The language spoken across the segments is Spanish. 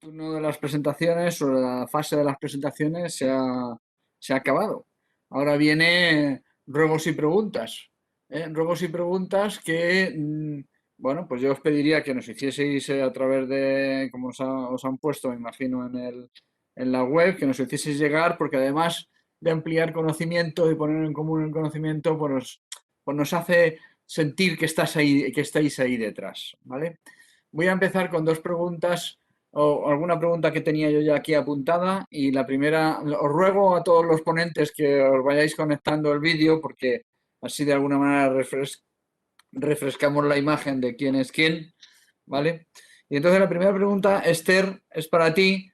turno de las presentaciones o la fase de las presentaciones se ha acabado. Ahora viene ruegos y preguntas. Ruegos y preguntas que, bueno, pues yo os pediría que nos hicieseis a través de, como os han puesto, me imagino, en la web, que nos hicieseis llegar, porque además de ampliar conocimiento y poner en común el conocimiento, pues nos hace sentir que estáis ahí detrás, ¿vale? Voy a empezar con dos preguntas o alguna pregunta que tenía yo ya aquí apuntada y la primera, os ruego a todos los ponentes que os vayáis conectando el vídeo porque así de alguna manera refrescamos la imagen de quién es quién, ¿vale? Y entonces la primera pregunta, Esther, es para ti,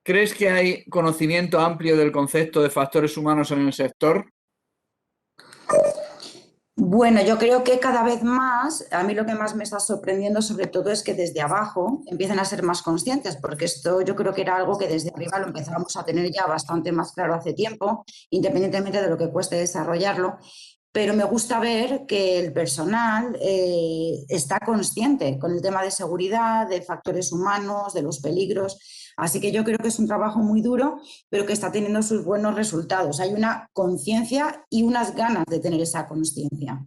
¿crees que hay conocimiento amplio del concepto de factores humanos en el sector? Bueno, yo creo que cada vez más, a mí lo que más me está sorprendiendo sobre todo es que desde abajo empiecen a ser más conscientes, porque esto yo creo que era algo que desde arriba lo empezábamos a tener ya bastante más claro hace tiempo, independientemente de lo que cueste desarrollarlo. Pero me gusta ver que el personal está consciente con el tema de seguridad, de factores humanos, de los peligros. Así que yo creo que es un trabajo muy duro, pero que está teniendo sus buenos resultados. Hay una conciencia y unas ganas de tener esa conciencia.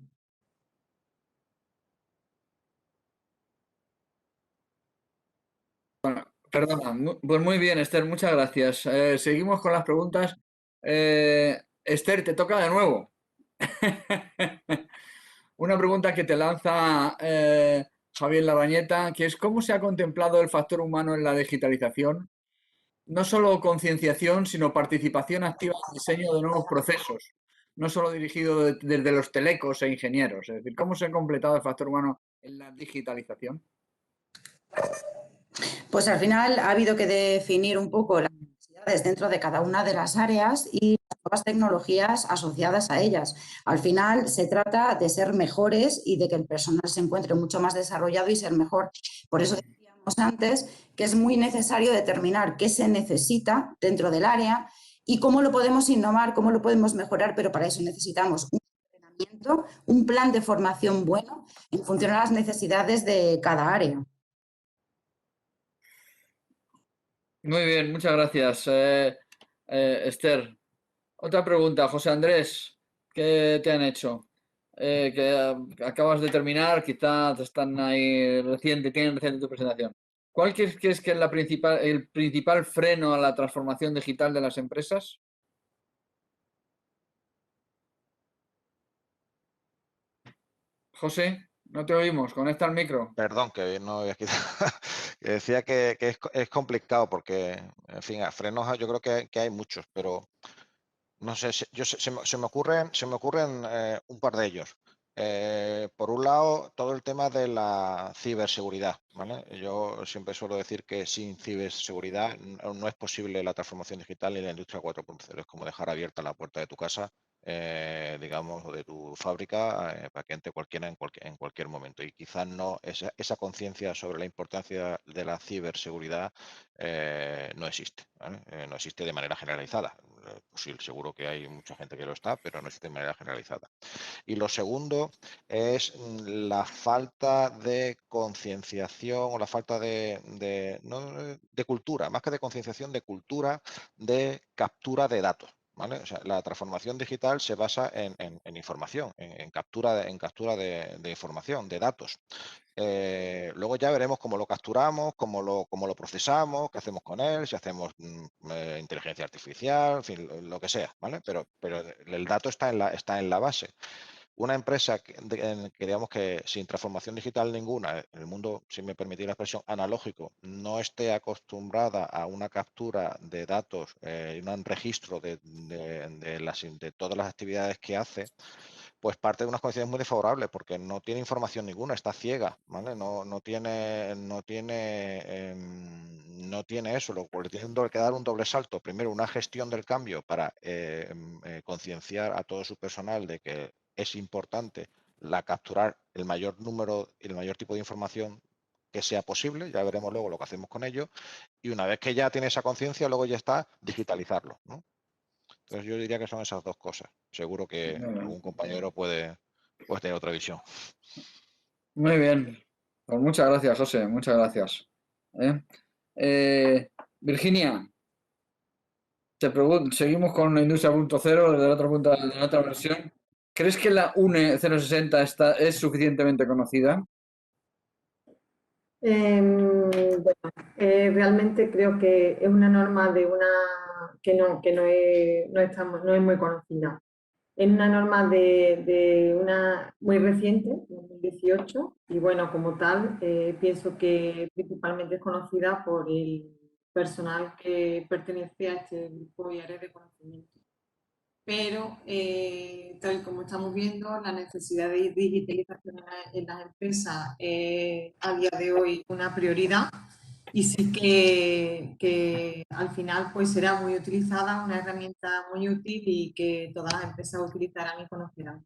Perdona, pues muy bien, Esther, muchas gracias. Seguimos con las preguntas. Esther, te toca de nuevo. Una pregunta que te lanza Javier Labañeta, que es ¿cómo se ha contemplado el factor humano en la digitalización? No solo concienciación, sino participación activa en el diseño de nuevos procesos, no solo dirigido desde los telecos e ingenieros. Es decir, ¿cómo se ha completado el factor humano en la digitalización? Pues al final ha habido que definir un poco las necesidades dentro de cada una de las áreas y las nuevas tecnologías asociadas a ellas. Al final se trata de ser mejores y de que el personal se encuentre mucho más desarrollado y ser mejor. Por eso decíamos antes que es muy necesario determinar qué se necesita dentro del área y cómo lo podemos innovar, cómo lo podemos mejorar, pero para eso necesitamos un entrenamiento, un plan de formación bueno en función a las necesidades de cada área. Muy bien, muchas gracias, Esther. Otra pregunta, José Andrés, ¿qué te han hecho? Que acabas de terminar, quizás están ahí tienen reciente tu presentación. ¿Cuál crees que es el principal freno a la transformación digital de las empresas? José, no te oímos, conecta el micro. Perdón, que no había quitado. Que decía que es complicado porque, en fin, a frenos yo creo que hay muchos, pero no sé, se me ocurren un par de ellos. Por un lado, todo el tema de la ciberseguridad, ¿vale? Yo siempre suelo decir que sin ciberseguridad no es posible la transformación digital y la industria 4.0. Es como dejar abierta la puerta de tu casa, digamos, o de tu fábrica, para que entre cualquiera en cualquier momento. Y quizás no esa conciencia sobre la importancia de la ciberseguridad no existe, ¿vale? No existe de manera generalizada. Pues sí, seguro que hay mucha gente que lo está, pero no existe de manera generalizada. Y lo segundo es la falta de concienciación o la falta no, de cultura, más que de concienciación, de cultura de captura de datos. ¿Vale? O sea, la transformación digital se basa en información, en captura de información, de datos. Luego ya veremos cómo lo capturamos, cómo lo procesamos, qué hacemos con él, si hacemos inteligencia artificial, en fin, lo que sea, ¿vale? Pero el dato está en la base. Una empresa que digamos que sin transformación digital ninguna, en el mundo, si me permitís la expresión, analógico, no esté acostumbrada a una captura de datos y un registro de todas las actividades que hace, pues parte de unas condiciones muy desfavorables porque no tiene información ninguna, está ciega, ¿vale? No tiene eso, lo cual le tiene que dar un doble salto. Primero, una gestión del cambio para concienciar a todo su personal de que es importante capturar el mayor número y el mayor tipo de información que sea posible, ya veremos luego lo que hacemos con ello, y una vez que ya tiene esa conciencia, luego ya está digitalizarlo, ¿no? Entonces yo diría que son esas dos cosas. Seguro que algún compañero puede tener otra visión. Muy bien, pues muchas gracias, José, muchas gracias. ¿Eh? Virginia, te pregunto, seguimos con la Industria 0.0 de la otra versión. ¿Crees que la UNE 060 es suficientemente conocida? Realmente creo que es una norma de que no es muy conocida. Es una norma de una muy reciente, 2018, y bueno, como tal, pienso que principalmente es conocida por el personal que pertenece a este grupo y área de conocimiento. Pero, tal como estamos viendo, la necesidad de digitalización en las empresas es a día de hoy una prioridad y sí que al final pues será muy utilizada, una herramienta muy útil y que todas las empresas utilizarán y conocerán.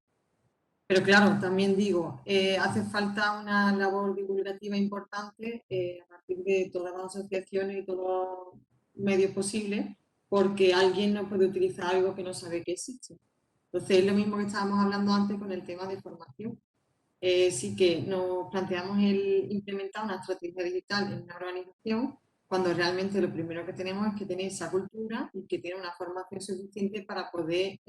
Pero claro, también digo, hace falta una labor divulgativa importante a partir de todas las asociaciones y todos los medios posibles, porque alguien no puede utilizar algo que no sabe que existe. Entonces, es lo mismo que estábamos hablando antes con el tema de formación. Sí que nos planteamos el implementar una estrategia digital en una organización cuando realmente lo primero que tenemos es que tener esa cultura y que tener una formación suficiente para poder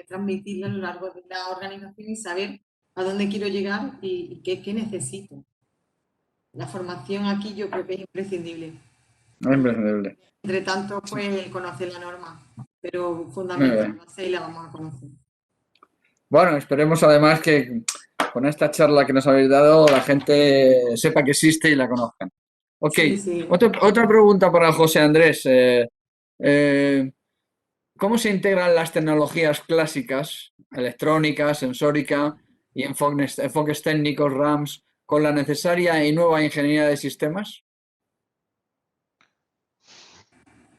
transmitirla a lo largo de la organización y saber a dónde quiero llegar y qué necesito. La formación aquí yo creo que es imprescindible. No, imprescindible. Entre tanto, pues conocer la norma, pero Muy fundamental bien. va a ser y la vamos a conocer. Bueno, esperemos además que con esta charla que nos habéis dado la gente sepa que existe y la conozcan. Ok, Sí, sí. otra pregunta para José Andrés. ¿Cómo se integran las tecnologías clásicas, electrónica, sensórica y enfoques técnicos, RAMs, con la necesaria y nueva ingeniería de sistemas?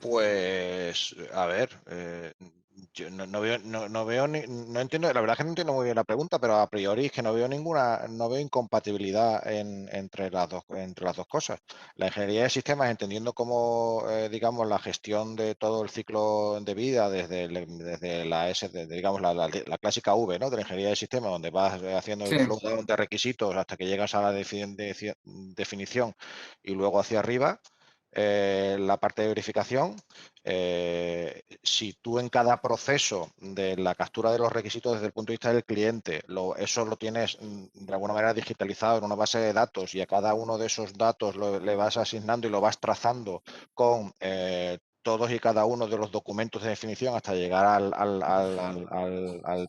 Pues, a ver, yo no veo, no entiendo, la verdad es que no entiendo muy bien la pregunta, pero a priori es que no veo incompatibilidad entre las dos cosas. La ingeniería de sistemas, entendiendo como, digamos, la gestión de todo el ciclo de vida desde la digamos, la clásica V, ¿no? De la ingeniería de sistemas, donde vas haciendo el Sí, flow down de requisitos hasta que llegas a la definición y luego hacia arriba. La parte de verificación, si tú en cada proceso de la captura de los requisitos desde el punto de vista del cliente, eso lo tienes de alguna manera digitalizado en una base de datos y a cada uno de esos datos le vas asignando y lo vas trazando con todos y cada uno de los documentos de definición hasta llegar al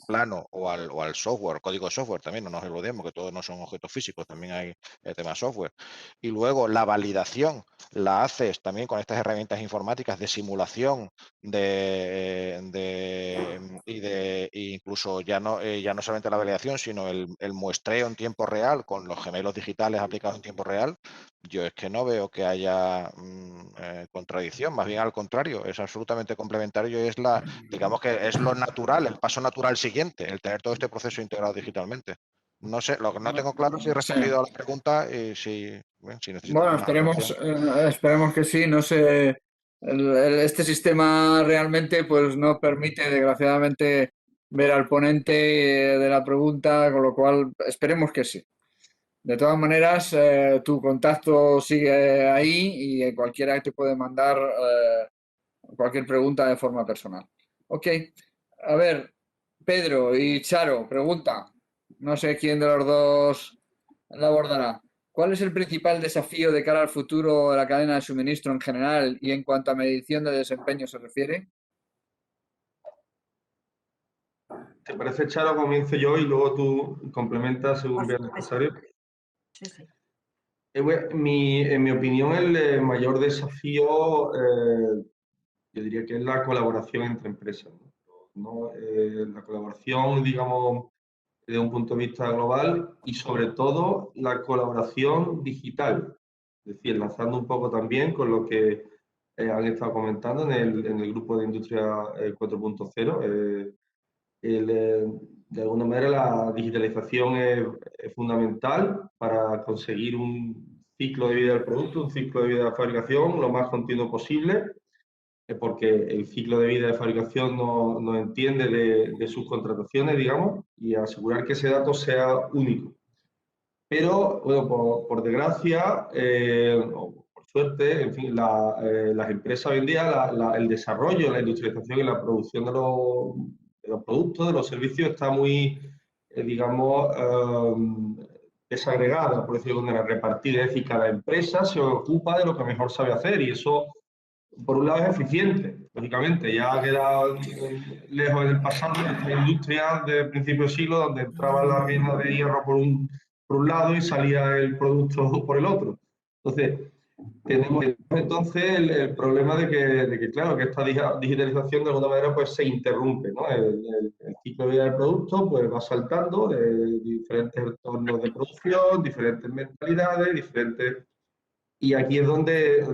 plano o al software, código de software también, no nos olvidemos que todos no son objetos físicos, también hay el tema software. Y luego la validación la haces también con estas herramientas informáticas de simulación incluso ya no solamente la validación, sino el muestreo en tiempo real con los gemelos digitales aplicados en tiempo real. Yo es que no veo que haya contradicción, más bien al contrario, es absolutamente complementario y digamos que es lo natural, el paso natural siguiente, el tener todo este proceso integrado digitalmente. No sé, lo que no tengo claro si he sí. respondido a la pregunta y si necesito Bueno, alguna aclaración. esperemos que sí. No sé, este sistema realmente pues no permite, desgraciadamente, ver al ponente de la pregunta, con lo cual esperemos que sí. De todas maneras, tu contacto sigue ahí y cualquiera te puede mandar cualquier pregunta de forma personal. Ok, a ver, Pedro y Charo, pregunta. No sé quién de los dos la abordará. ¿Cuál es el principal desafío de cara al futuro de la cadena de suministro en general y en cuanto a medición de desempeño se refiere? ¿Te parece, Charo? Comienzo yo y luego tú complementas según veas necesario. Sí, sí. En mi opinión, el mayor desafío, yo diría que es la colaboración entre empresas, ¿no? La colaboración, digamos, desde un punto de vista global y sobre todo la colaboración digital. Es decir, lanzando un poco también con lo que han estado comentando en el grupo de Industria 4.0. De alguna manera la digitalización es fundamental para conseguir un ciclo de vida del producto, un ciclo de vida de fabricación lo más continuo posible, porque el ciclo de vida de fabricación no entiende de subcontrataciones, digamos, y asegurar que ese dato sea único. Pero, bueno, por desgracia, o por suerte, en fin, las empresas hoy en día, el desarrollo, la industrialización y la producción de los productos, de los servicios está muy, digamos, desagregada, por decirlo de alguna manera, repartida. Es decir, cada empresa se ocupa de lo que mejor sabe hacer y eso, por un lado, es eficiente. Lógicamente, ya ha quedado lejos en el pasado esta industria de principio de siglo donde entraba la mina de hierro por un lado y salía el producto por el otro. Entonces, tenemos entonces el problema de que, claro, que esta digitalización de alguna manera pues se interrumpe, ¿no? El ciclo de vida del producto pues va saltando de diferentes entornos de producción, diferentes mentalidades, diferentes... Y aquí es donde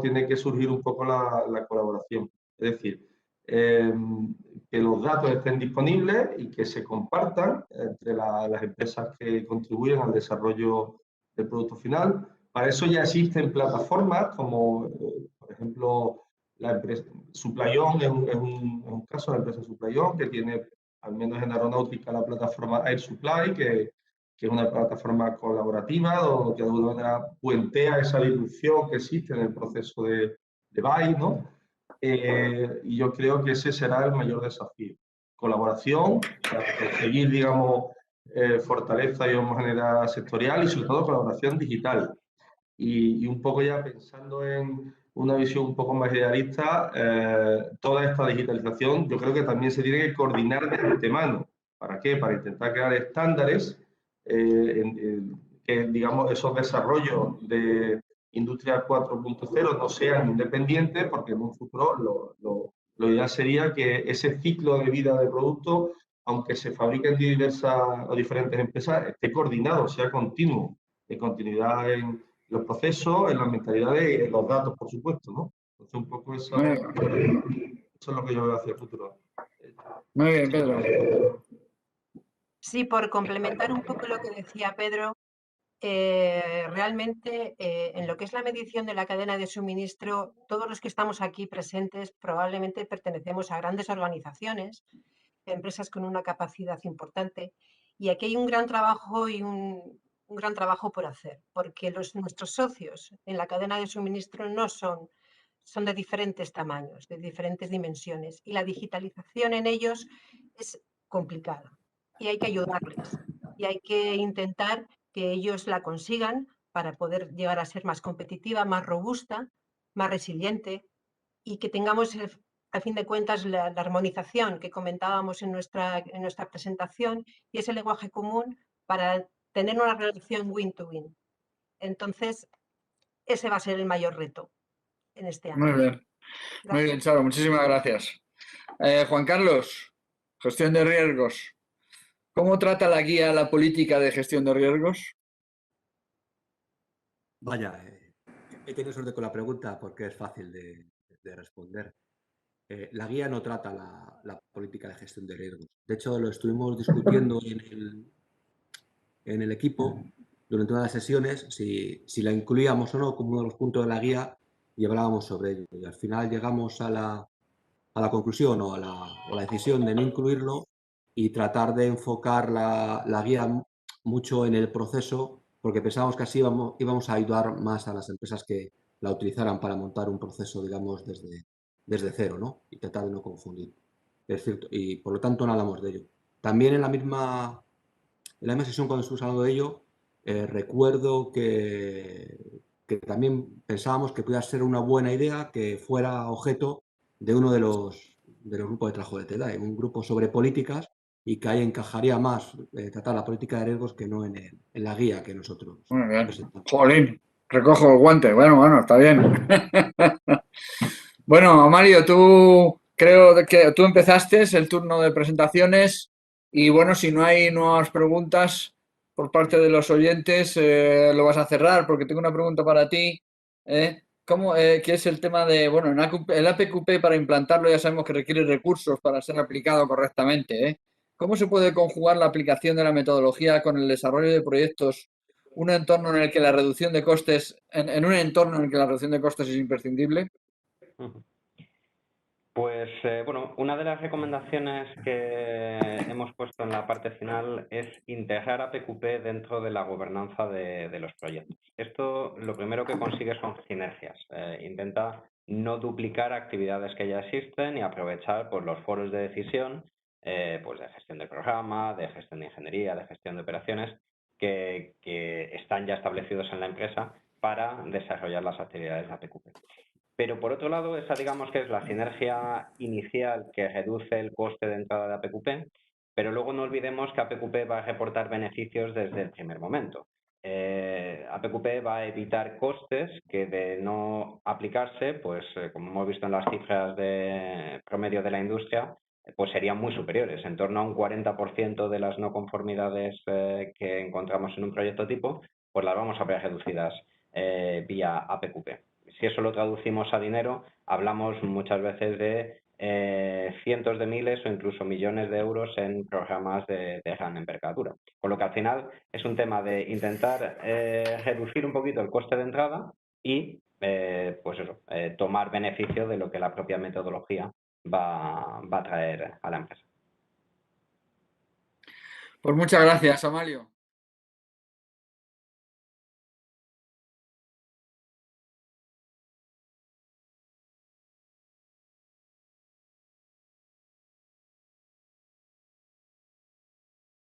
tiene que surgir un poco la colaboración. Es decir, que los datos estén disponibles y que se compartan entre las empresas que contribuyen al desarrollo del producto final. Para eso ya existen plataformas como, por ejemplo, la empresa Suplayon es un caso, la empresa Suplayon, que tiene, al menos en aeronáutica, la plataforma Air Supply, que es una plataforma colaborativa o que de alguna manera puentea esa disrupción que existe en el proceso de buy, ¿no? Y yo creo que ese será el mayor desafío. Colaboración para conseguir, digamos, fortaleza y homogeneidad sectorial y sobre todo colaboración digital. Y un poco ya pensando en una visión un poco más idealista, toda esta digitalización yo creo que también se tiene que coordinar de antemano. ¿Para qué? Para intentar crear estándares que, digamos, esos desarrollos de Industria 4.0 no sean independientes, porque en un futuro lo ideal sería que ese ciclo de vida de producto, aunque se fabrique en diversas o diferentes empresas, esté coordinado, sea continuo, de continuidad en los procesos, en las mentalidades y en los datos, por supuesto, ¿no? Entonces, un poco eso es lo que yo veo hacia el futuro. Muy bien, Pedro. Sí, por complementar un poco lo que decía Pedro, realmente en lo que es la medición de la cadena de suministro, todos los que estamos aquí presentes probablemente pertenecemos a grandes organizaciones, empresas con una capacidad importante, y aquí hay un gran trabajo y un gran trabajo por hacer, porque nuestros socios en la cadena de suministro no son de diferentes tamaños, de diferentes dimensiones, y la digitalización en ellos es complicada, y hay que ayudarles, y hay que intentar que ellos la consigan para poder llegar a ser más competitiva, más robusta, más resiliente, y que tengamos, a fin de cuentas, la armonización que comentábamos en nuestra presentación y ese lenguaje común para tener una relación win-to-win. Entonces, ese va a ser el mayor reto en este año. Muy bien. Muy bien, Charo, muchísimas gracias. Juan Carlos, gestión de riesgos. ¿Cómo trata la guía la política de gestión de riesgos? Vaya, he tenido suerte con la pregunta porque es fácil de responder. La guía no trata la política de gestión de riesgos. De hecho, lo estuvimos discutiendo en el equipo durante una de las sesiones, si la incluíamos o no como uno de los puntos de la guía y hablábamos sobre ello. Y al final llegamos a la conclusión o a la decisión de no incluirlo y tratar de enfocar la guía mucho en el proceso, porque pensábamos que así íbamos a ayudar más a las empresas que la utilizaran para montar un proceso, digamos, desde cero, ¿no? Y tratar de no confundir. Es cierto, y por lo tanto no hablamos de ello. También en la misma sesión cuando estuvimos hablando de ello, recuerdo que también pensábamos que pudiera ser una buena idea que fuera objeto de uno de los grupos de trabajo de TEDAE, un grupo sobre políticas, y que ahí encajaría más tratar la política de riesgos que no en la guía que nosotros presentamos. Jolín, recojo el guante. Bueno, está bien. Bueno, Mario, creo que tú empezaste el turno de presentaciones y bueno, si no hay nuevas preguntas por parte de los oyentes, lo vas a cerrar porque tengo una pregunta para ti. ¿Qué es el tema de, bueno, el APQP para implantarlo ya sabemos que requiere recursos para ser aplicado correctamente, ¿Cómo se puede conjugar la aplicación de la metodología con el desarrollo de proyectos, en un entorno en el que la reducción de costes es imprescindible? Pues bueno, una de las recomendaciones que hemos puesto en la parte final es integrar a PQP dentro de la gobernanza de los proyectos. Esto lo primero que consigue son sinergias. Intenta no duplicar actividades que ya existen y aprovechar pues, los foros de decisión pues, de gestión de programa, de gestión de ingeniería, de gestión de operaciones que están ya establecidos en la empresa para desarrollar las actividades de PQP. Pero por otro lado, esa digamos que es la sinergia inicial que reduce el coste de entrada de APQP, pero luego no olvidemos que APQP va a reportar beneficios desde el primer momento. APQP va a evitar costes que de no aplicarse, pues como hemos visto en las cifras de promedio de la industria, pues serían muy superiores, en torno a un 40% de las no conformidades que encontramos en un proyecto tipo, pues las vamos a ver reducidas vía APQP. Si eso lo traducimos a dinero, hablamos muchas veces de cientos de miles o incluso millones de euros en programas de gran envergadura. Con lo que al final es un tema de intentar reducir un poquito el coste de entrada y pues eso, tomar beneficio de lo que la propia metodología va a traer a la empresa. Pues muchas gracias, Amalio.